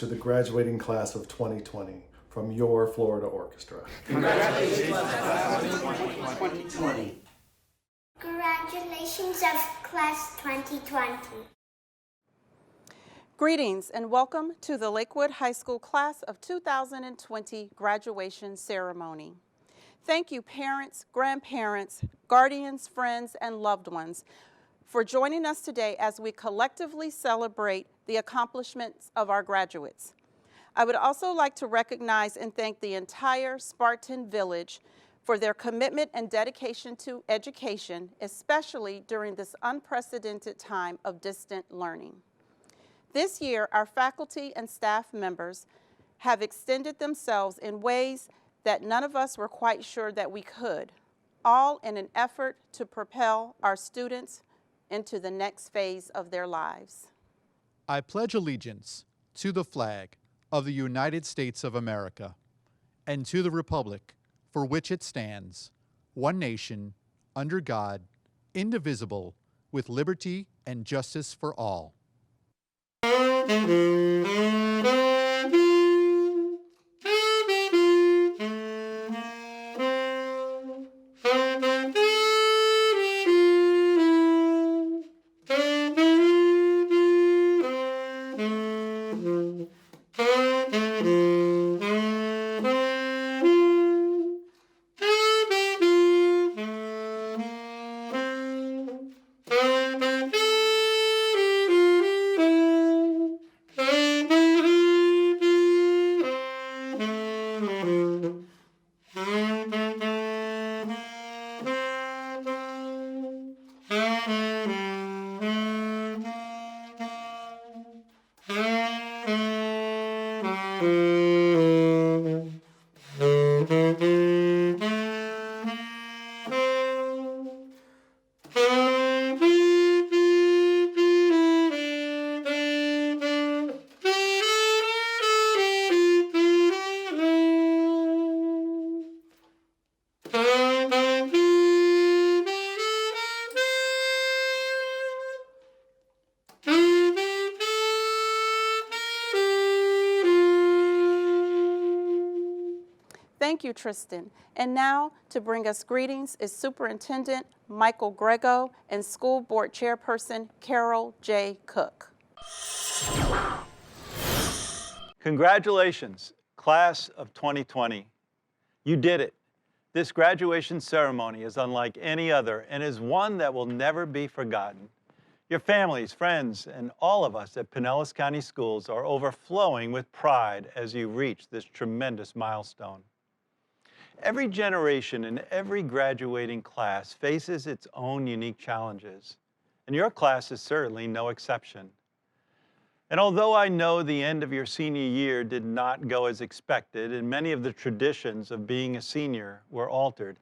to the graduating class of 2020 from your Florida Orchestra. Congratulations, class of 2020. Congratulations of class 2020. Greetings and welcome to the Lakewood High School Class of 2020 graduation ceremony. Thank you parents, grandparents, guardians, friends, and loved ones for joining us today as we collectively celebrate the accomplishments of our graduates. I would also like to recognize and thank the entire Spartan Village for their commitment and dedication to education, especially during this unprecedented time of distant learning. This year, our faculty and staff members have extended themselves in ways that none of us were quite sure that we could, all in an effort to propel our students into the next phase of their lives. I pledge allegiance to the flag of the United States of America and to the republic for which it stands, one nation, under God, indivisible, with liberty and justice for all. Thank you, Tristan. And now, to bring us greetings is Superintendent Michael Grego and School Board Chairperson Carol J. Cook. Congratulations, class of 2020. You did it. This graduation ceremony is unlike any other and is one that will never be forgotten. Your families, friends, and all of us at Pinellas County Schools are overflowing with pride as you reach this tremendous milestone. Every generation and every graduating class faces its own unique challenges, and your class is certainly no exception. And although I know the end of your senior year did not go as expected and many of the traditions of being a senior were altered,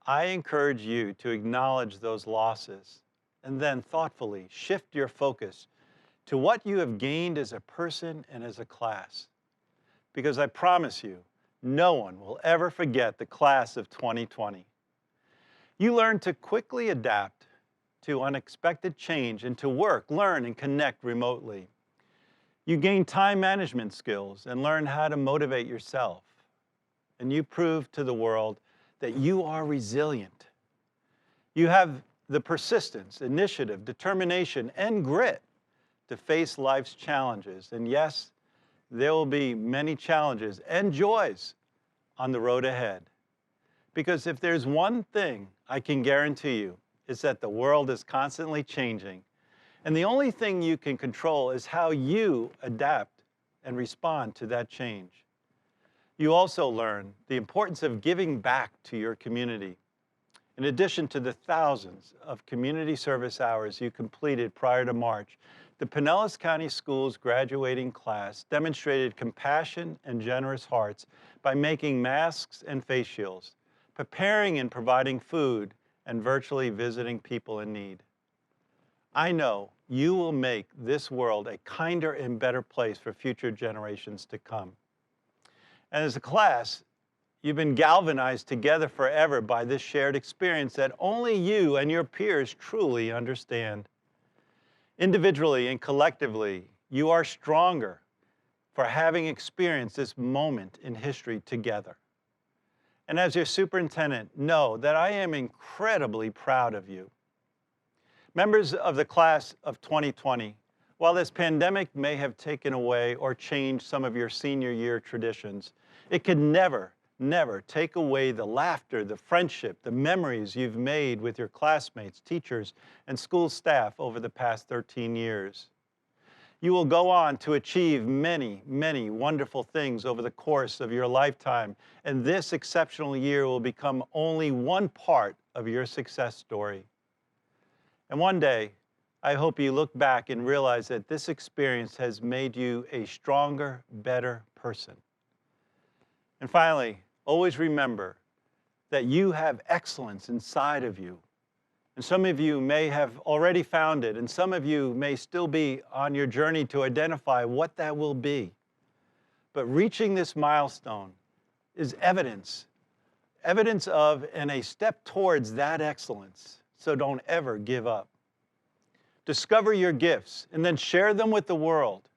I encourage you to acknowledge those losses and then thoughtfully shift your focus to what you have gained as a person and as a class. Because I promise you, no one will ever forget the class of 2020. You learned to quickly adapt to unexpected change and to work, learn, and connect remotely. You gained time management skills and learned how to motivate yourself. And you proved to the world that you are resilient. You have the persistence, initiative, determination, and grit to face life's challenges. And yes, there will be many challenges and joys on the road ahead. Because if there's one thing I can guarantee you, it's that the world is constantly changing. And the only thing you can control is how you adapt and respond to that change. You also learn the importance of giving back to your community. In addition to the thousands of community service hours you completed prior to March, the Pinellas County Schools graduating class demonstrated compassion and generous hearts by making masks and face shields, preparing and providing food, and virtually visiting people in need. I know you will make this world a kinder and better place for future generations to come. And as a class, you've been galvanized together forever by this shared experience that only you and your peers truly understand. Individually and collectively, you are stronger for having experienced this moment in history together. And as your superintendent, know that I am incredibly proud of you. Members of the class of 2020, while this pandemic may have taken away or changed some of your senior year traditions, it could never take away the laughter, the friendship, the memories you've made with your classmates, teachers, and school staff over the past 13 years. You will go on to achieve many, many wonderful things over the course of your lifetime, and this exceptional year will become only one part of your success story. And one day, I hope you look back and realize that this experience has made you a stronger, better person. And finally, always remember that you have excellence inside of you. And some of you may have already found it, and some of you may still be on your journey to identify what that will be. But reaching this milestone is evidence of and a step towards that excellence. So don't ever give up. Discover your gifts and then share them with the world.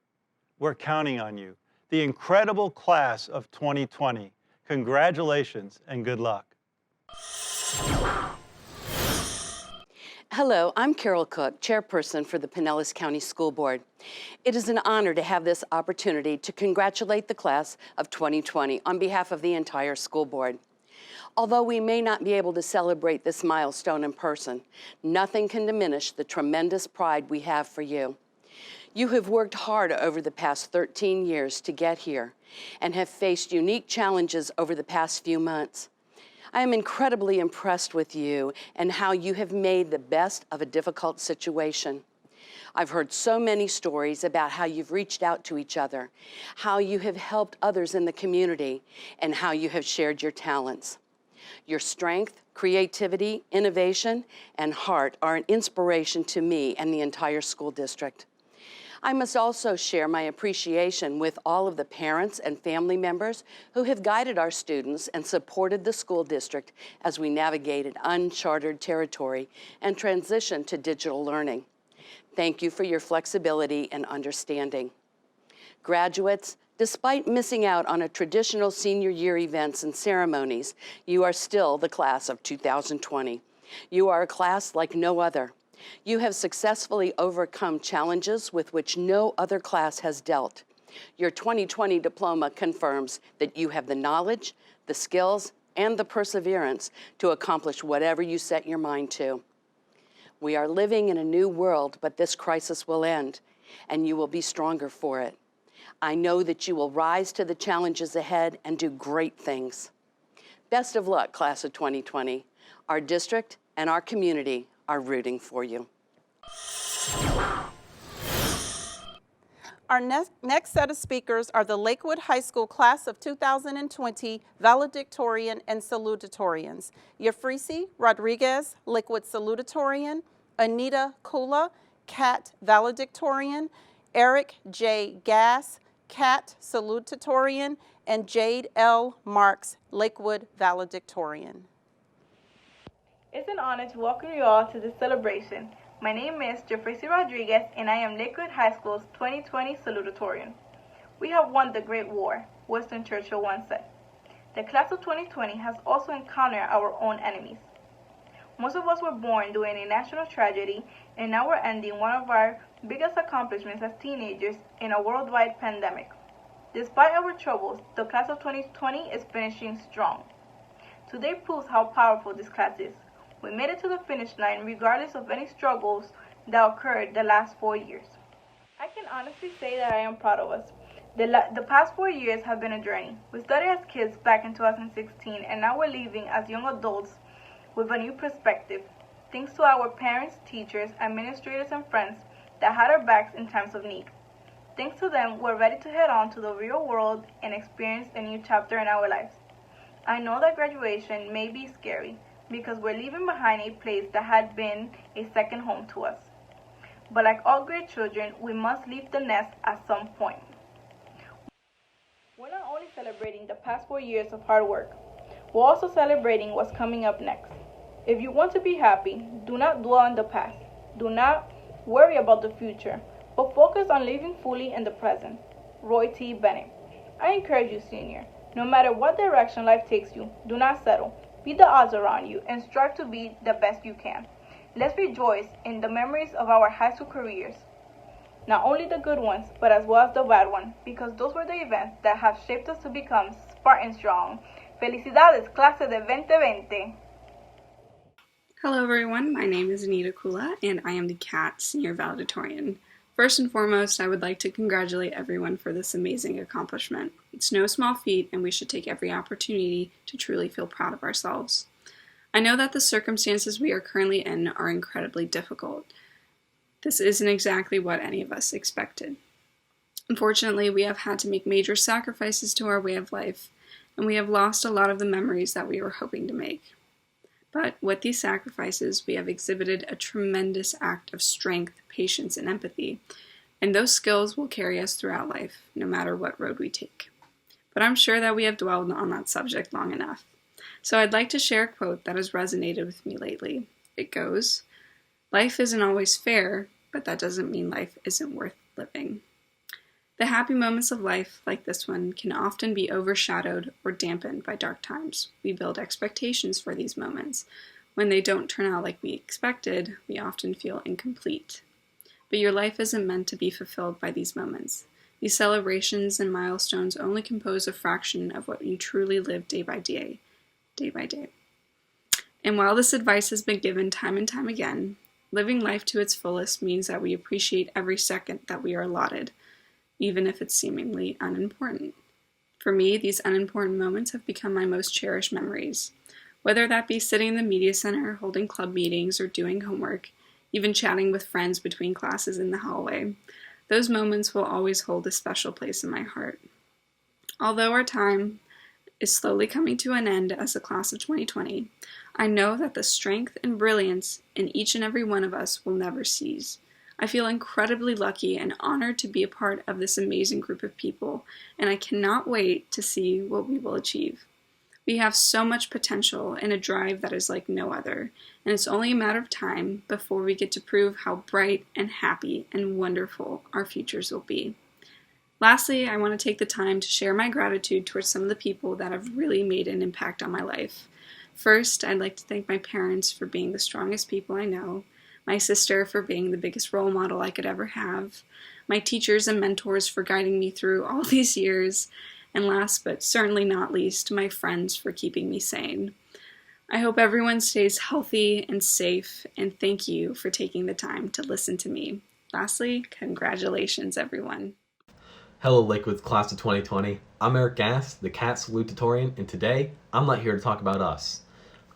We're counting on you. The incredible class of 2020. Congratulations and good luck. Hello, I'm Carol Cook, chairperson for the Pinellas County School Board. It is an honor to have this opportunity to congratulate the class of 2020 on behalf of the entire school board. Although we may not be able to celebrate this milestone in person, nothing can diminish the tremendous pride we have for you. You have worked hard over the past 13 years to get here and have faced unique challenges over the past few months. I am incredibly impressed with you and how you have made the best of a difficult situation. I've heard so many stories about how you've reached out to each other, how you have helped others in the community, and how you have shared your talents. Your strength, creativity, innovation, and heart are an inspiration to me and the entire school district. I must also share my appreciation with all of the parents and family members who have guided our students and supported the school district as we navigated uncharted territory and transitioned to digital learning. Thank you for your flexibility and understanding. Graduates, despite missing out on a traditional senior year events and ceremonies, you are still the class of 2020. You are a class like no other. You have successfully overcome challenges with which no other class has dealt. Your 2020 diploma confirms that you have the knowledge, the skills, and the perseverance to accomplish whatever you set your mind to. We are living in a new world, but this crisis will end, and you will be stronger for it. I know that you will rise to the challenges ahead and do great things. Best of luck, class of 2020. Our district and our community are rooting for you. Our next set of speakers are the Lakewood High School class of 2020 valedictorian and salutatorians. Yafrisi Rodriguez, Lakewood salutatorian, Anita Kula, Cat valedictorian, Eric J. Gass, Cat salutatorian, and Jade L. Marks, Lakewood valedictorian. It's an honor to welcome you all to this celebration. My name is Jafrisi Rodriguez, and I am Lakewood High School's 2020 salutatorian. We have won the Great War, Winston Churchill once said. The class of 2020 has also encountered our own enemies. Most of us were born during a national tragedy, and now we're ending one of our biggest accomplishments as teenagers in a worldwide pandemic. Despite our troubles, the class of 2020 is finishing strong. Today proves how powerful this class is. We made it to the finish line regardless of any struggles that occurred the last 4 years. I can honestly say that I am proud of us. The past 4 years have been a journey. We started as kids back in 2016, and now we're leaving as young adults with a new perspective. Thanks to our parents, teachers, administrators, and friends that had our backs in times of need. Thanks to them, we're ready to head on to the real world and experience a new chapter in our lives. I know that graduation may be scary, because we're leaving behind a place that had been a second home to us. But like all great children, we must leave the nest at some point. We're not only celebrating the past 4 years of hard work, we're also celebrating what's coming up next. If you want to be happy, do not dwell on the past. Do not worry about the future, but focus on living fully in the present. Roy T. Bennett. I encourage you, senior, no matter what direction life takes you, do not settle. Beat the odds around you and strive to be the best you can. Let's rejoice in the memories of our high school careers. Not only the good ones, but as well as the bad ones, because those were the events that have shaped us to become Spartan strong. Felicidades, clase de 2020! Hello everyone, my name is Anita Kula and I am the CAT Senior Valedictorian. First and foremost, I would like to congratulate everyone for this amazing accomplishment. It's no small feat and we should take every opportunity to truly feel proud of ourselves. I know that the circumstances we are currently in are incredibly difficult. This isn't exactly what any of us expected. Unfortunately, we have had to make major sacrifices to our way of life, and we have lost a lot of the memories that we were hoping to make. But with these sacrifices, we have exhibited a tremendous act of strength, patience, and empathy, and those skills will carry us throughout life, no matter what road we take. But I'm sure that we have dwelled on that subject long enough. So I'd like to share a quote that has resonated with me lately. It goes, "Life isn't always fair, but that doesn't mean life isn't worth living." The happy moments of life, like this one, can often be overshadowed or dampened by dark times. We build expectations for these moments. When they don't turn out like we expected, we often feel incomplete. But your life isn't meant to be fulfilled by these moments. These celebrations and milestones only compose a fraction of what you truly live day by day. And while this advice has been given time and time again, living life to its fullest means that we appreciate every second that we are allotted, even if it's seemingly unimportant. For me, these unimportant moments have become my most cherished memories. Whether that be sitting in the media center, holding club meetings, or doing homework, even chatting with friends between classes in the hallway, those moments will always hold a special place in my heart. Although our time is slowly coming to an end as the class of 2020, I know that the strength and brilliance in each and every one of us will never cease. I feel incredibly lucky and honored to be a part of this amazing group of people, and I cannot wait to see what we will achieve. We have so much potential and a drive that is like no other, and it's only a matter of time before we get to prove how bright and happy and wonderful our futures will be. Lastly, I want to take the time to share my gratitude towards some of the people that have really made an impact on my life. First, I'd like to thank my parents for being the strongest people I know, my sister for being the biggest role model I could ever have, my teachers and mentors for guiding me through all these years, and last but certainly not least, my friends for keeping me sane. I hope everyone stays healthy and safe, and thank you for taking the time to listen to me. Lastly, congratulations, everyone. Hello, Lakewood class of 2020. I'm Eric Gass, the CAT Salutatorian, and today, I'm not here to talk about us.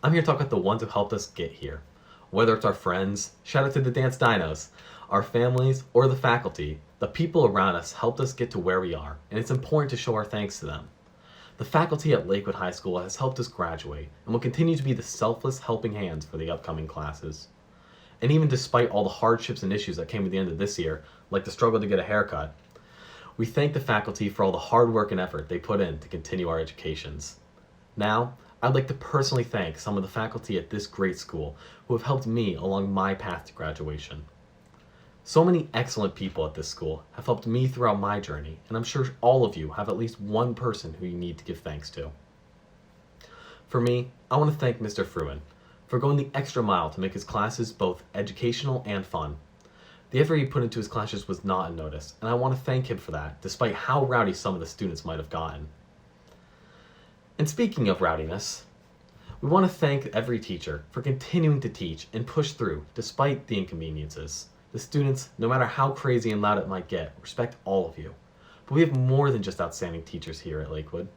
I'm here to talk about the ones who helped us get here. Whether it's our friends, shout out to the Dance Dinos, our families, or the faculty, the people around us helped us get to where we are, and it's important to show our thanks to them. The faculty at Lakewood High School has helped us graduate, and will continue to be the selfless helping hands for the upcoming classes. And even despite all the hardships and issues that came at the end of this year, like the struggle to get a haircut, we thank the faculty for all the hard work and effort they put in to continue our educations. Now, I'd like to personally thank some of the faculty at this great school who have helped me along my path to graduation. So many excellent people at this school have helped me throughout my journey, and I'm sure all of you have at least one person who you need to give thanks to. For me, I want to thank Mr. Fruin for going the extra mile to make his classes both educational and fun. The effort he put into his classes was not unnoticed, and I want to thank him for that, despite how rowdy some of the students might have gotten. And speaking of rowdiness, we want to thank every teacher for continuing to teach and push through despite the inconveniences. The students, no matter how crazy and loud it might get, respect all of you. But we have more than just outstanding teachers here at Lakewood.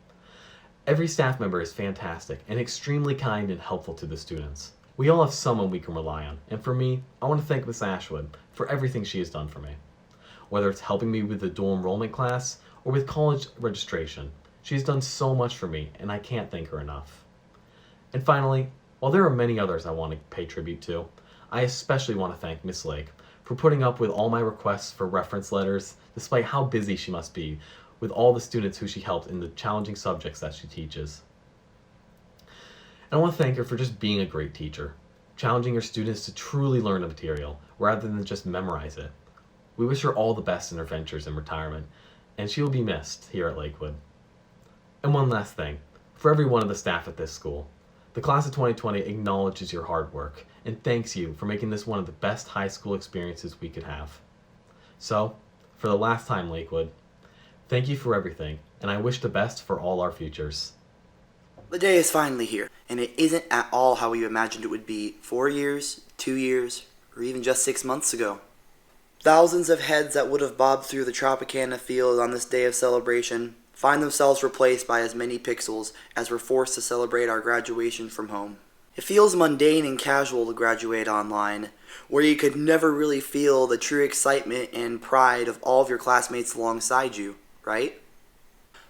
Every staff member is fantastic and extremely kind and helpful to the students. We all have someone we can rely on, and for me, I want to thank Miss Ashwood for everything she has done for me. Whether it's helping me with the dual enrollment class or with college registration, she's done so much for me, and I can't thank her enough. And finally, while there are many others I want to pay tribute to, I especially want to thank Miss Lake for putting up with all my requests for reference letters, despite how busy she must be with all the students who she helped in the challenging subjects that she teaches. And I want to thank her for just being a great teacher, challenging her students to truly learn the material rather than just memorize it. We wish her all the best in her ventures in retirement, and she will be missed here at Lakewood. And one last thing, for every one of the staff at this school, the class of 2020 acknowledges your hard work and thanks you for making this one of the best high school experiences we could have. So, for the last time, Lakewood, thank you for everything, and I wish the best for all our futures. The day is finally here, and it isn't at all how we imagined it would be 4 years, 2 years, or even just 6 months ago. Thousands of heads that would have bobbed through the Tropicana field on this day of celebration find themselves replaced by as many pixels as we're forced to celebrate our graduation from home. It feels mundane and casual to graduate online, where you could never really feel the true excitement and pride of all of your classmates alongside you, right?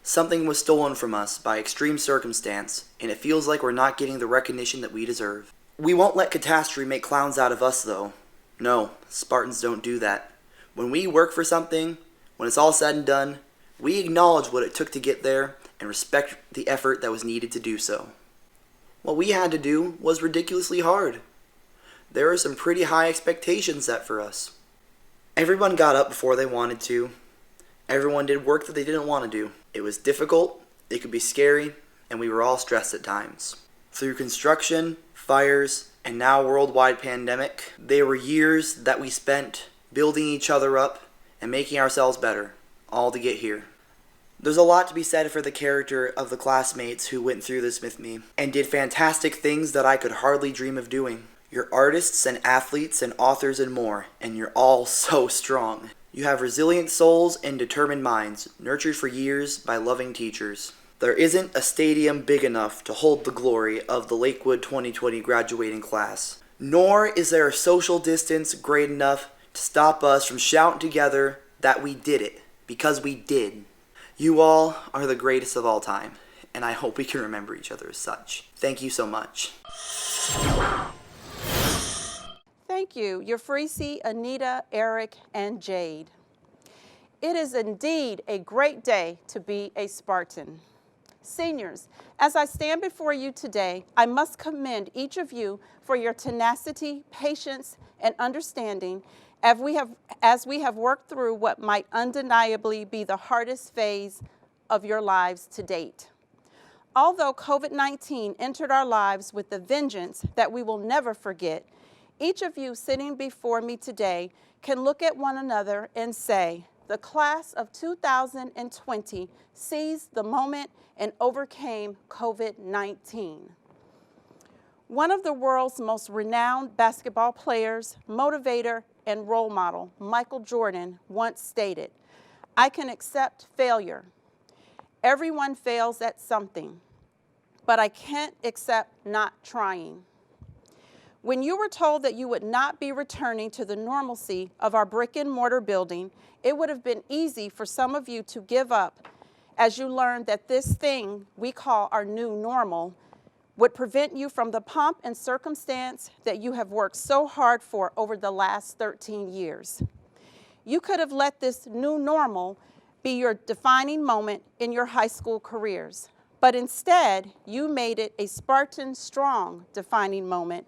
Something was stolen from us by extreme circumstance, and it feels like we're not getting the recognition that we deserve. We won't let catastrophe make clowns out of us, though. No, Spartans don't do that. When we work for something, when it's all said and done, we acknowledge what it took to get there and respect the effort that was needed to do so. What we had to do was ridiculously hard. There were some pretty high expectations set for us. Everyone got up before they wanted to. Everyone did work that they didn't want to do. It was difficult, it could be scary, and we were all stressed at times. Through construction, fires, and now worldwide pandemic, they were years that we spent building each other up and making ourselves better, all to get here. There's a lot to be said for the character of the classmates who went through this with me and did fantastic things that I could hardly dream of doing. You're artists and athletes and authors and more, and you're all so strong. You have resilient souls and determined minds, nurtured for years by loving teachers. There isn't a stadium big enough to hold the glory of the Lakewood 2020 graduating class. Nor is there a social distance great enough to stop us from shouting together that we did it, because we did. You all are the greatest of all time, and I hope we can remember each other as such. Thank you so much. Thank you, Yafrisi, Anita, Eric, and Jade. It is indeed a great day to be a Spartan. Seniors, as I stand before you today, I must commend each of you for your tenacity, patience, and understanding as we have worked through what might undeniably be the hardest phase of your lives to date. Although COVID-19 entered our lives with a vengeance that we will never forget, each of you sitting before me today can look at one another and say, the class of 2020 seized the moment and overcame COVID-19. One of the world's most renowned basketball players, motivator, and role model, Michael Jordan, once stated, "I can accept failure. Everyone fails at something, but I can't accept not trying." When you were told that you would not be returning to the normalcy of our brick and mortar building, it would have been easy for some of you to give up as you learned that this thing we call our new normal would prevent you from the pomp and circumstance that you have worked so hard for over the last 13 years. You could have let this new normal be your defining moment in your high school careers, but instead you made it a Spartan strong defining moment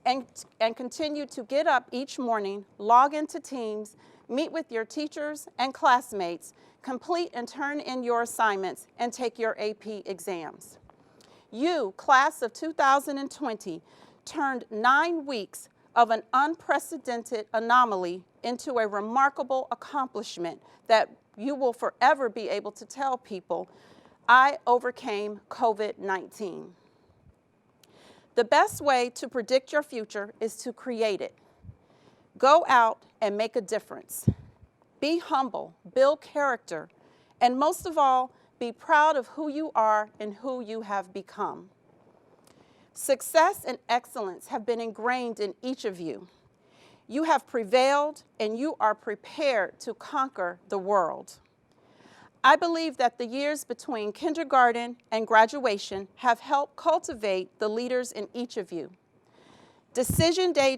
and continue to get up each morning, log into Teams, meet with your teachers and classmates, complete and turn in your assignments, and take your AP exams. You, class of 2020, turned 9 weeks of an unprecedented anomaly into a remarkable accomplishment that you will forever be able to tell people, I overcame COVID-19. The best way to predict your future is to create it. Go out and make a difference. Be humble, build character, and most of all, be proud of who you are and who you have become. Success and excellence have been ingrained in each of you. You have prevailed and you are prepared to conquer the world. I believe that the years between kindergarten and graduation have helped cultivate the leaders in each of you. Decision Day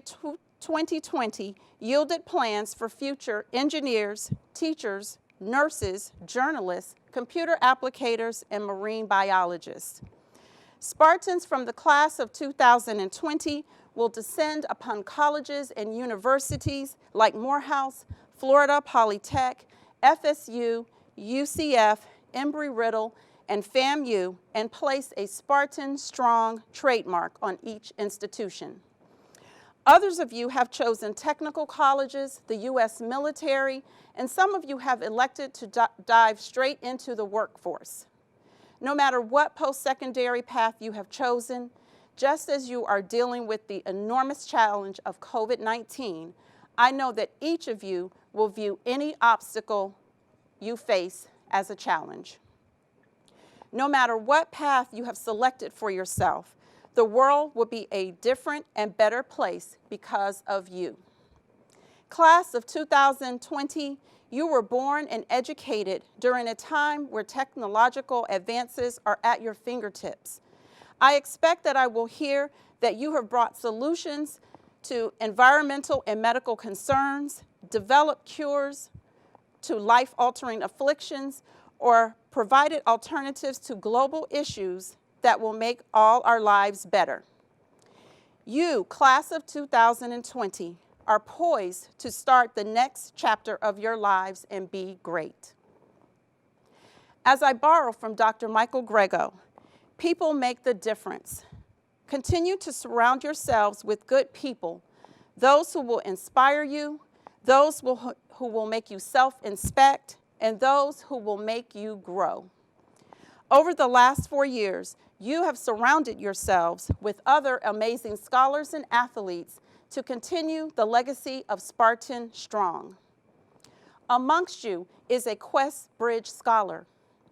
2020 yielded plans for future engineers, teachers, nurses, journalists, computer applicators, and marine biologists. Spartans from the class of 2020 will descend upon colleges and universities like Morehouse, Florida Polytech, FSU, UCF, Embry-Riddle, and FAMU, and place a Spartan Strong trademark on each institution. Others of you have chosen technical colleges, the U.S. military, and some of you have elected to dive straight into the workforce. No matter what post-secondary path you have chosen, just as you are dealing with the enormous challenge of COVID-19, I know that each of you will view any obstacle you face as a challenge. No matter what path you have selected for yourself, the world will be a different and better place because of you. Class of 2020, you were born and educated during a time where technological advances are at your fingertips. I expect that I will hear that you have brought solutions to environmental and medical concerns, developed cures to life-altering afflictions, or provided alternatives to global issues that will make all our lives better. You, class of 2020, are poised to start the next chapter of your lives and be great. As I borrow from Dr. Michael Grego, people make the difference. Continue to surround yourselves with good people, those who will inspire you, those who will make you self-inspect, and those who will make you grow. Over the last 4 years, you have surrounded yourselves with other amazing scholars and athletes to continue the legacy of Spartan Strong. Amongst you is a Quest Bridge Scholar,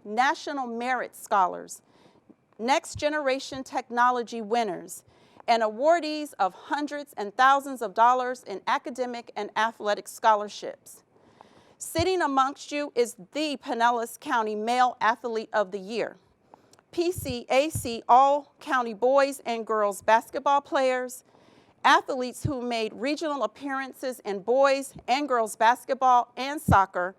National Merit Scholars, Next Generation Technology winners, and awardees of hundreds and thousands of dollars in academic and athletic scholarships. Sitting amongst you is the Pinellas County Male Athlete of the Year, PCAC All-County Boys and Girls Basketball players, athletes who made regional appearances in boys and girls basketball and soccer,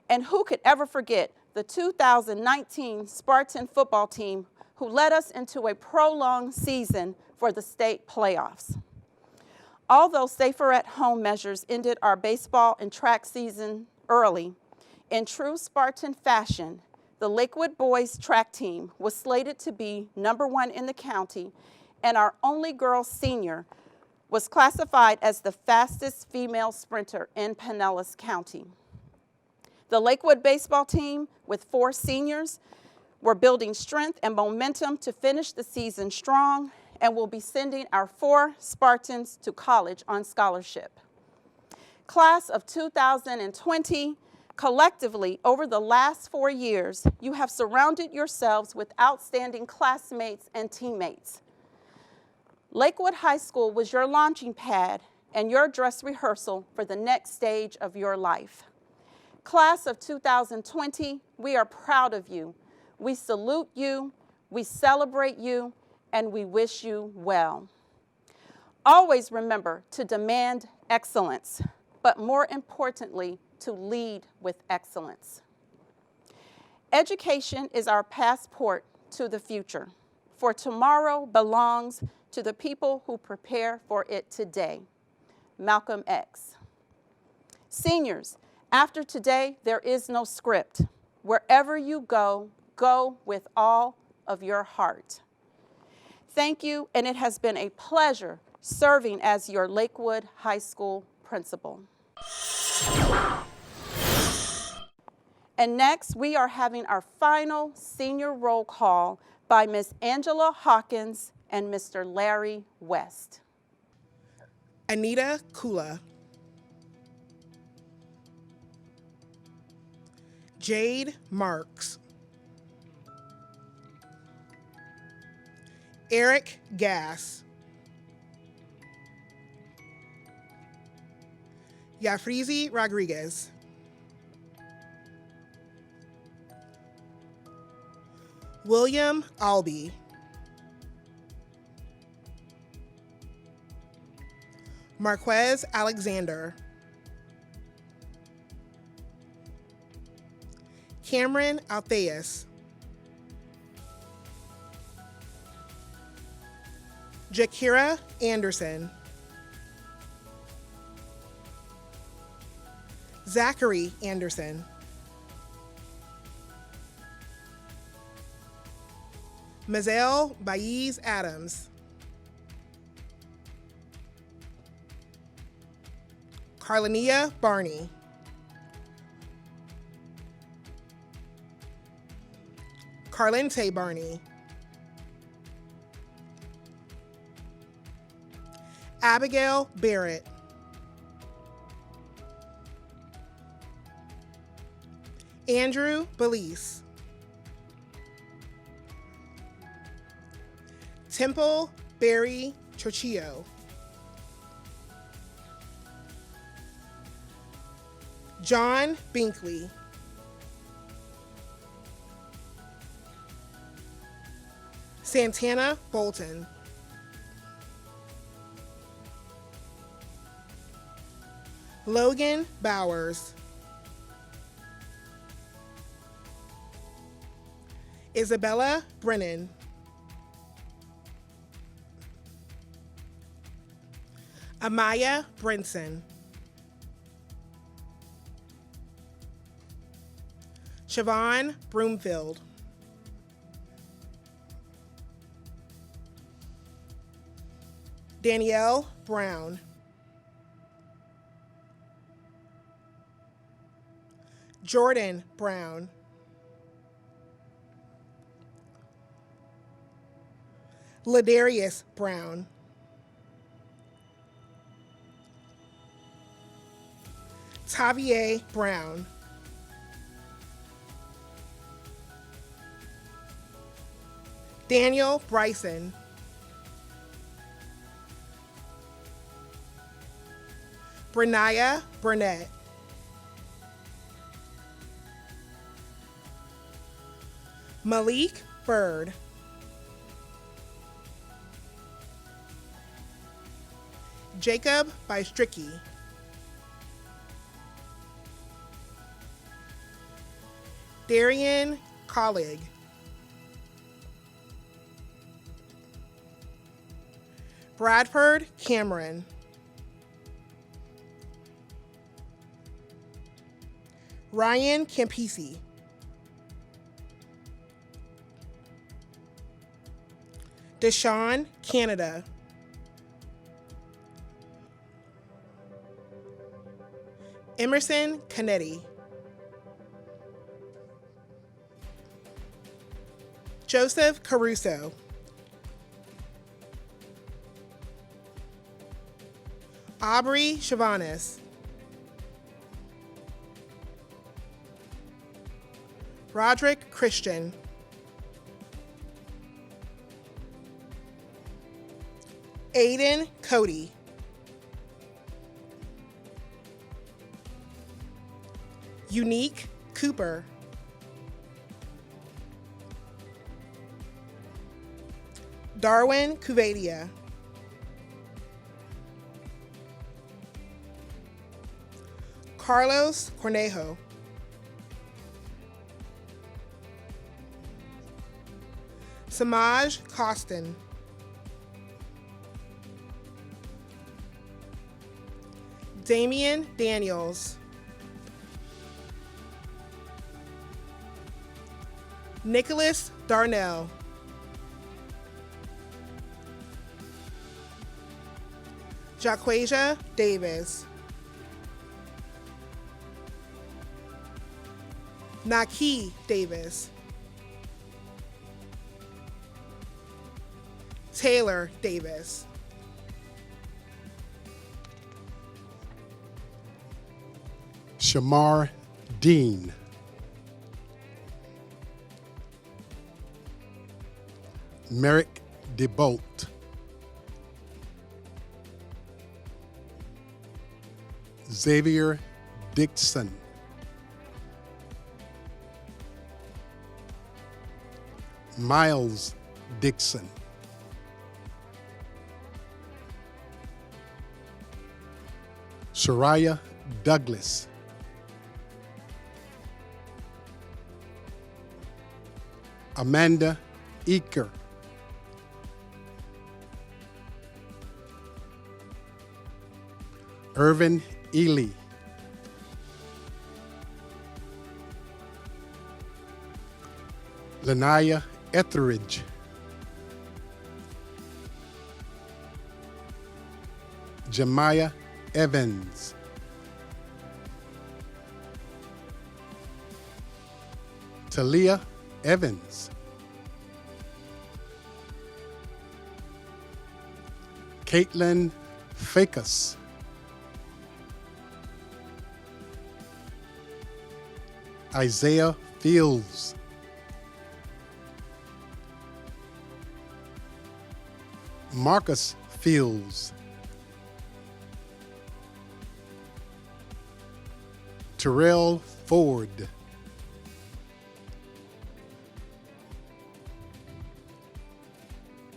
and who could ever forget the 2019 Spartan football team who led us into a prolonged season for the state playoffs. Although safer-at-home measures ended our baseball and track season early, in true Spartan fashion, the Lakewood boys track team was slated to be #1 in the county, and our only girl senior was classified as the fastest female sprinter in Pinellas County. The Lakewood baseball team, with 4 seniors, were building strength and momentum to finish the season strong, and will be sending our 4 Spartans to college on scholarship. Class of 2020, collectively, over the last 4 years, you have surrounded yourselves with outstanding classmates and teammates. Lakewood High School was your launching pad and your dress rehearsal for the next stage of your life. Class of 2020, we are proud of you. We salute you, we celebrate you, and we wish you well. Always remember to demand excellence, but more importantly, to lead with excellence. Education is our passport to the future, for tomorrow belongs to the people who prepare for it today. Malcolm X. Seniors, after today, there is no script. Wherever you go, go with all of your heart. Thank you, and it has been a pleasure serving as your Lakewood High School principal. And next, we are having our final senior roll call by Ms. Angela Hawkins and Mr. Larry West. Anita Kula. Jade Marks. Eric Gass. Yafrizi Rodriguez. William Albee. Marquez Alexander. Cameron Altheus. Jakira Anderson. Zachary Anderson. Mazel Baez Adams. Carlania Barney. Carlente Barney. Abigail Barrett. Andrew Belize. Temple Barry Trujillo. John Binkley. Santana Bolton. Logan Bowers. Isabella Brennan. Amaya Brinson. Siobhan Broomfield. Danielle Brown. Jordan Brown. Ladarius Brown. Tavier Brown. Daniel Bryson. Brenaya Burnett. Malik Bird. Jacob Bystricky. Darian Collig. Bradford Cameron. Ryan Campisi. Deshaun Canada. Emerson Canetti. Joseph Caruso. Aubrey Chavanis. Roderick Christian. Aiden Cody. Unique Cooper. Darwin Cuvadia. Carlos Cornejo. Samaj Costin. Damian Daniels. Nicholas Darnell. Jaquasia Davis. Naki Davis. Taylor Davis. Shamar Dean. Merrick DeBolt. Xavier Dixon. Miles Dixon. Soraya Douglas. Amanda Eaker. Irvin Ely. Lanaya Etheridge. Jemiah Evans. Talia Evans. Caitlin Facus. Isaiah Fields. Marcus Fields. Terrell Ford.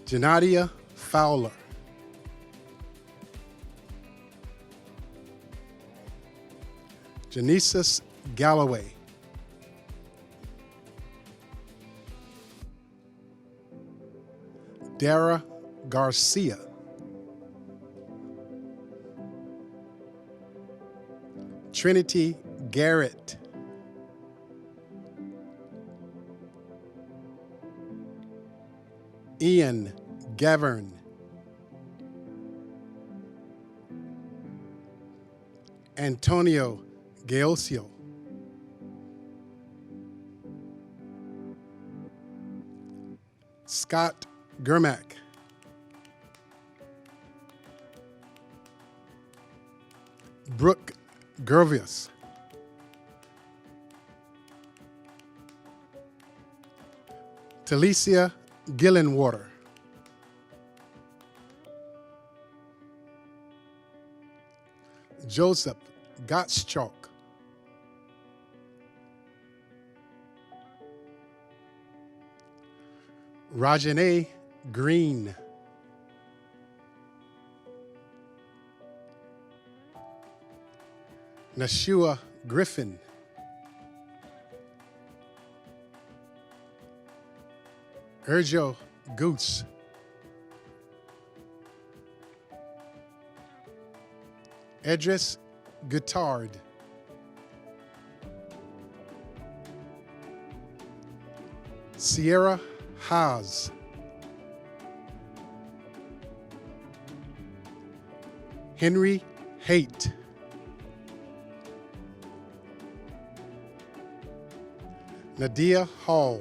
Janadia Fowler. Genesis Galloway. Dara Garcia. Trinity Garrett. Ian Gavern. Antonio Geosio. Scott Germack. Brooke Gervius. Talicia Gillenwater. Joseph Gottschalk. Rajane Green. Nashua Griffin. Erjo Goose. Edris Guittard. Sierra Haas. Henry Haight. Nadia Hall.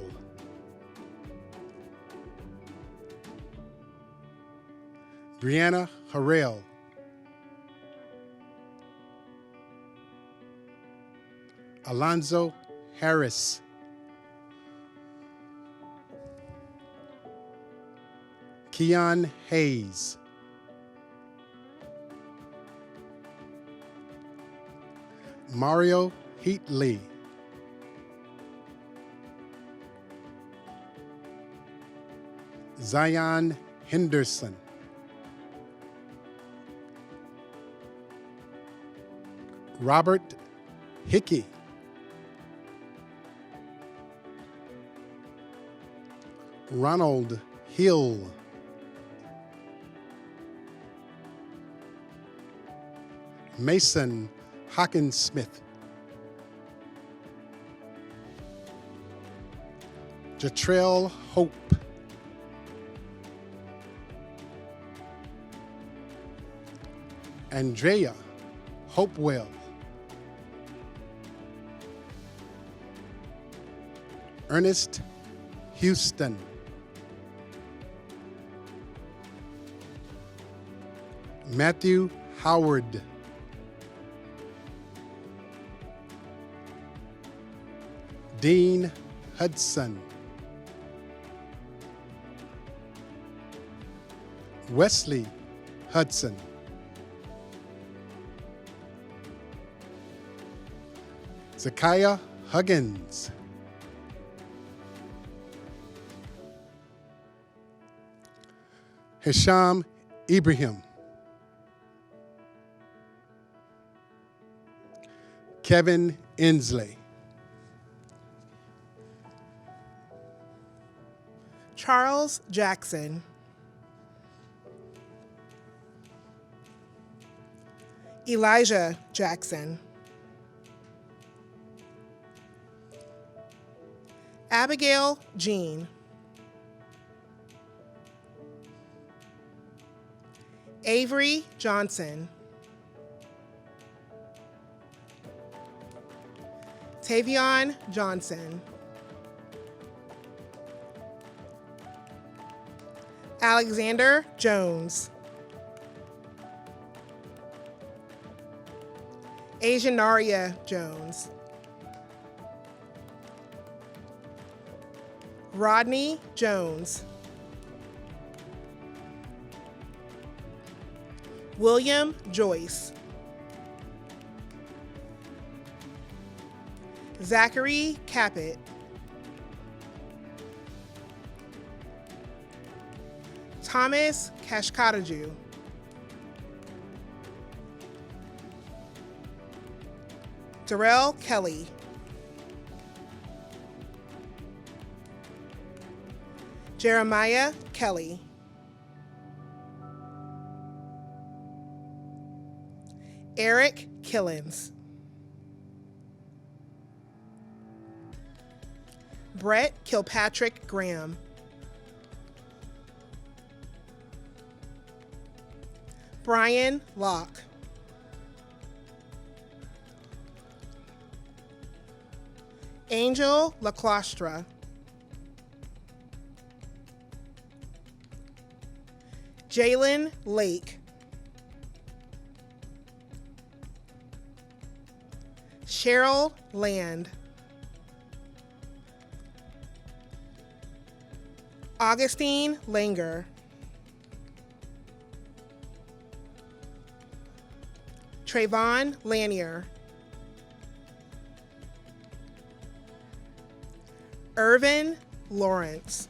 Brianna Harrell. Alonzo Harris. Keon Hayes. Mario Heatley. Zion Henderson. Robert Hickey. Ronald Hill. Mason Hawkinsmith. Jatrell Hope. Andrea Hopewell. Ernest Houston. Matthew Howard. Dean Hudson. Wesley Hudson. Zakiah Huggins. Hisham Ibrahim. Kevin Inslee. Charles Jackson. Elijah Jackson. Abigail Jean. Avery Johnson. Tavion Johnson. Alexander Jones. Asianaria Jones. Rodney Jones. William Joyce. Zachary Caput. Thomas Kashkataju. Darrell Kelly. Jeremiah Kelly. Eric Killens. Brett Kilpatrick Graham. Brian Locke. Angel LaClostra. Jalen Lake. Cheryl Land. Augustine Langer. Trayvon Lanier. Irvin Lawrence.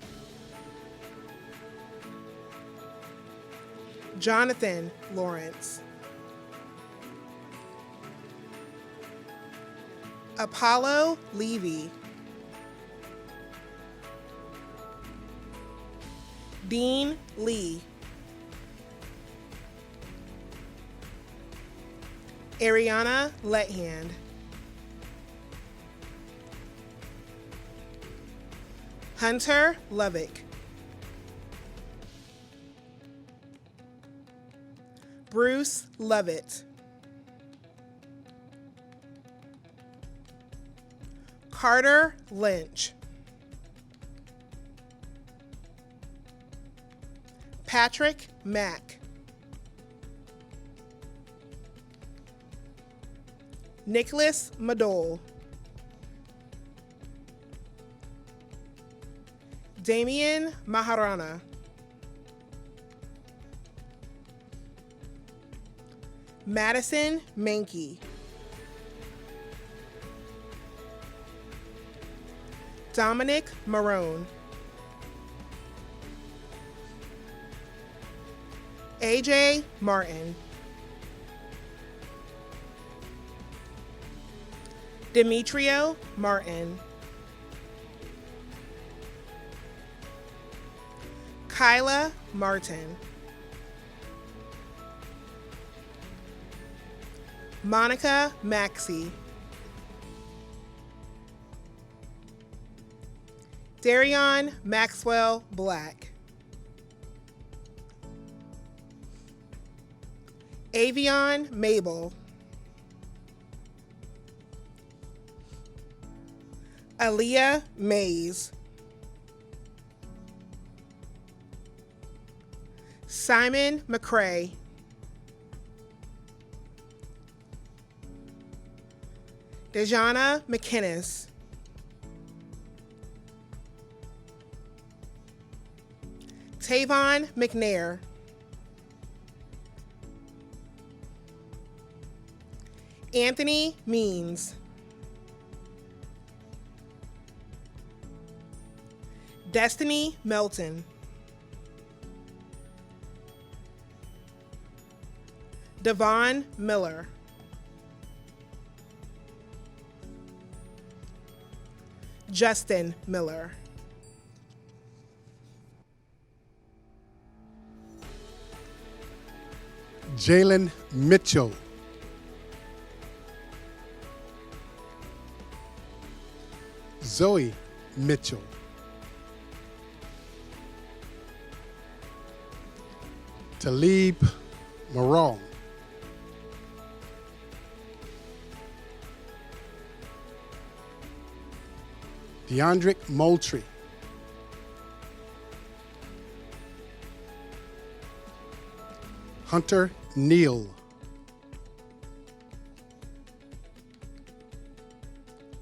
Jonathan Lawrence. Apollo Levy. Dean Lee. Ariana Lethand. Hunter Lovick. Bruce Lovett. Carter Lynch. Patrick Mack. Nicholas Madole. Damian Maharana. Madison Mankey. Dominic Marone. AJ Martin. Demetrio Martin. Kyla Martin. Monica Maxey. Darion Maxwell Black. Avion Mabel. Aaliyah Mays. Simon McCray. Dejana McInnes. Tavon McNair. Anthony Means. Destiny Melton. Devon Miller. Justin Miller. Jalen Mitchell. Zoe Mitchell. Talib Morale. Deandrick Moultrie. Hunter Neal.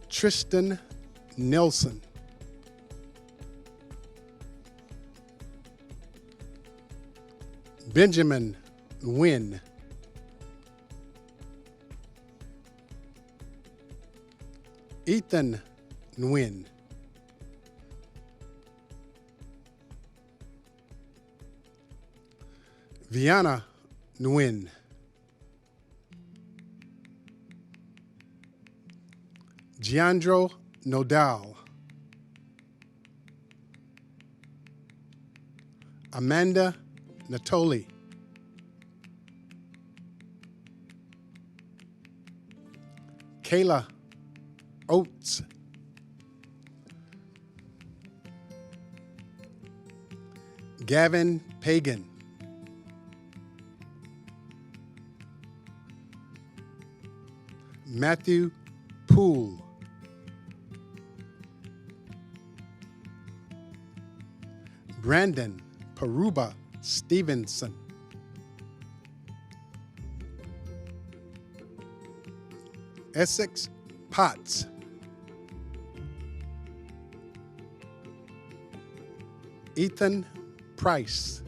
Tristan Nelson. Benjamin Nguyen. Ethan Nguyen. Viana Nguyen. Giandro Nodal. Amanda Natoli. Kayla Oates. Gavin Pagan. Matthew Poole. Brandon Paruba Stevenson. Essex Potts. Ethan Price.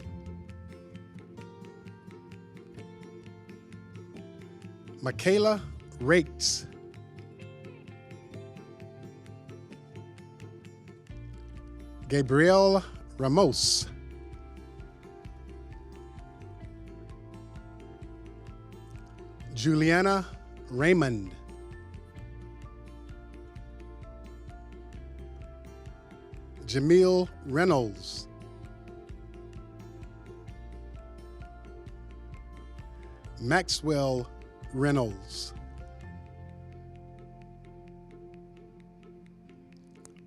Michaela Rakes. Gabriel Ramos. Juliana Raymond. Jamil Reynolds. Maxwell Reynolds.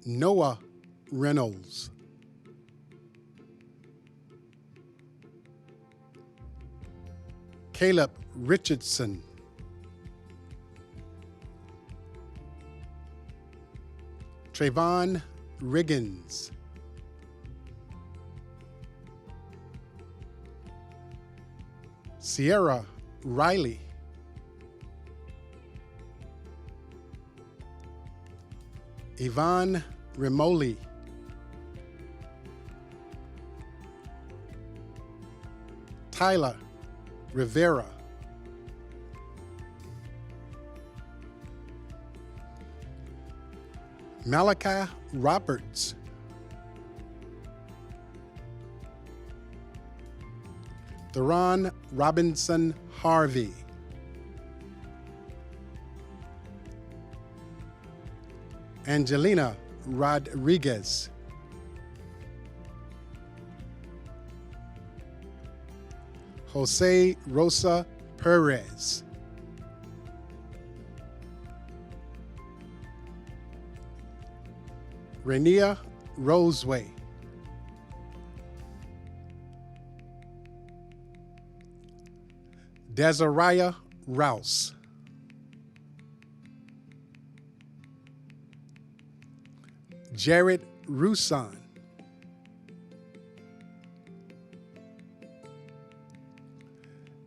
Noah Reynolds. Caleb Richardson. Trayvon Riggins. Sierra Riley. Yvonne Remoli. Tyler Rivera. Malachi Roberts. Theron Robinson Harvey. Angelina Rodriguez. Jose Rosa Perez. Renia Roseway. Desariah Rouse. Jared Rusan.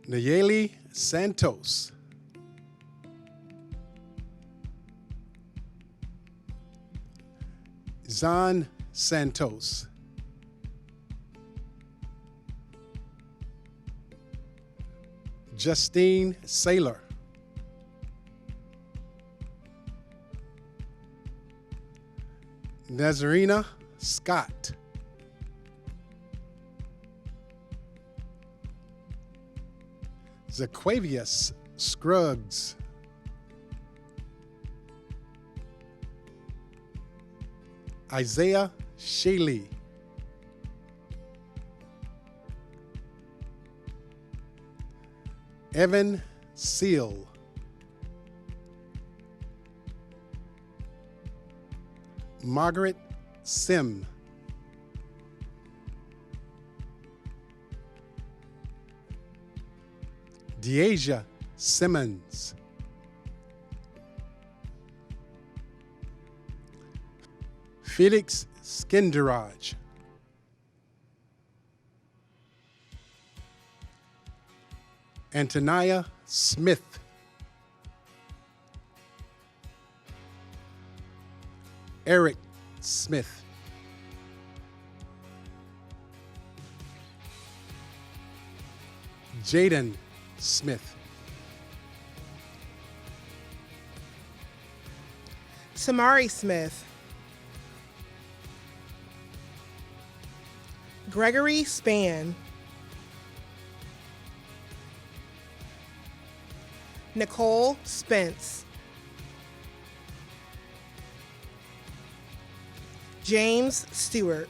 Nayeli Santos. Zan Santos. Justine Saylor. Nazarena Scott. Zaquavius Scruggs. Isaiah Shaley. Evan Seal. Margaret Sim. Deasia Simmons. Felix Skinderaj. Antonia Smith. Eric Smith. Jaden Smith. Tamari Smith. Gregory Spann. Nicole Spence. James Stewart.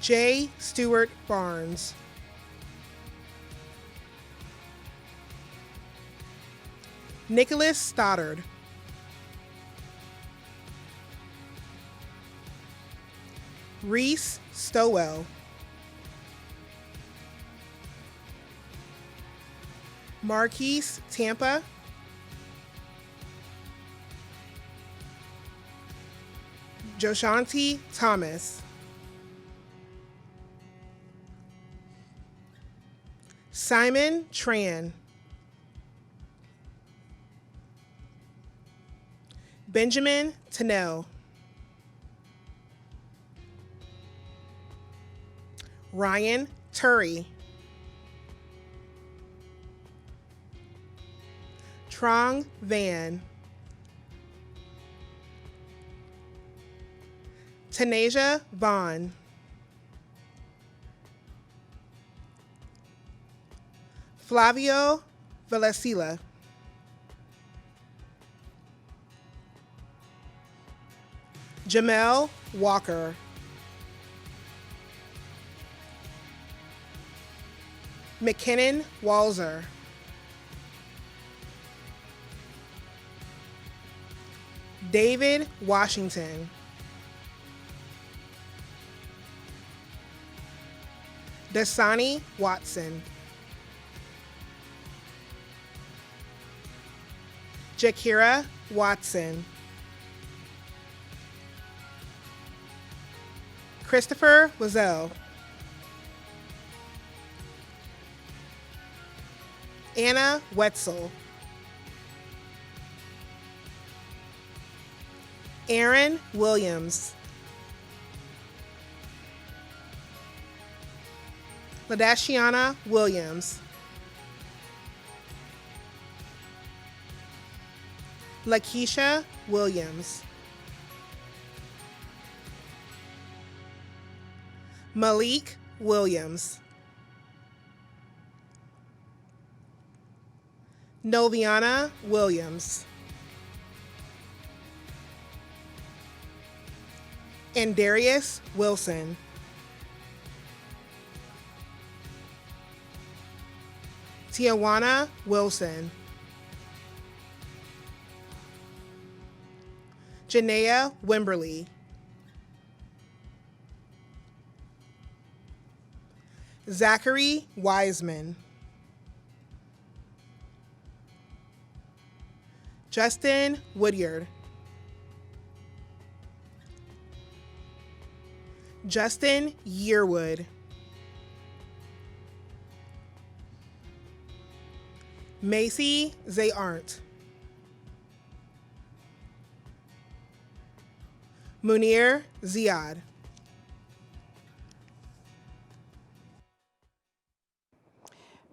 J. Stewart Barnes. Nicholas Stoddard. Reese Stowell. Marquise Tampa. Joshanti Thomas. Simon Tran. Benjamin Tennell. Ryan Turry. Trong Van. Tanasia Vaughn. Flavio Vallecilla. Jamel Walker. McKinnon Walzer. David Washington. Dasani Watson. Jakira Watson. Christopher Wazell. Anna Wetzel. Aaron Williams. Ladashiana Williams. Lakeisha Williams. Malik Williams. Noviana Williams. And Darius Wilson. Tijuana Wilson. Janaea Wimberly. Zachary Wiseman. Justin Woodyard. Justin Yearwood. Macy Zayarnt. Munir Ziad.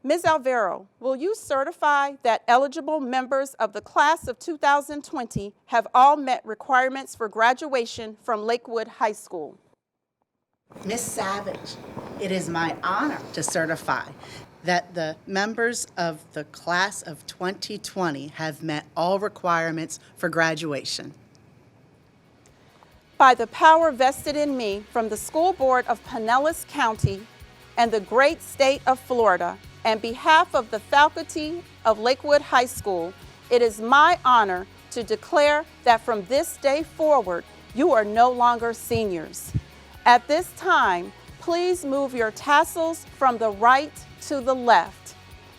Ms. Alvaro, will you certify that eligible members of the class of 2020 have all met requirements for graduation from Lakewood High School? Ms. Savage, it is my honor to certify that the members of the class of 2020 have met all requirements for graduation. By the power vested in me from the School Board of Pinellas County and the great state of Florida, on behalf of the faculty of Lakewood High School, it is my honor to declare that from this day forward, you are no longer seniors. At this time, Please move your tassels from the right to the left.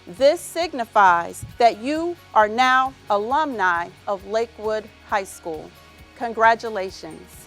This signifies that you are now alumni of Lakewood High School. Congratulations.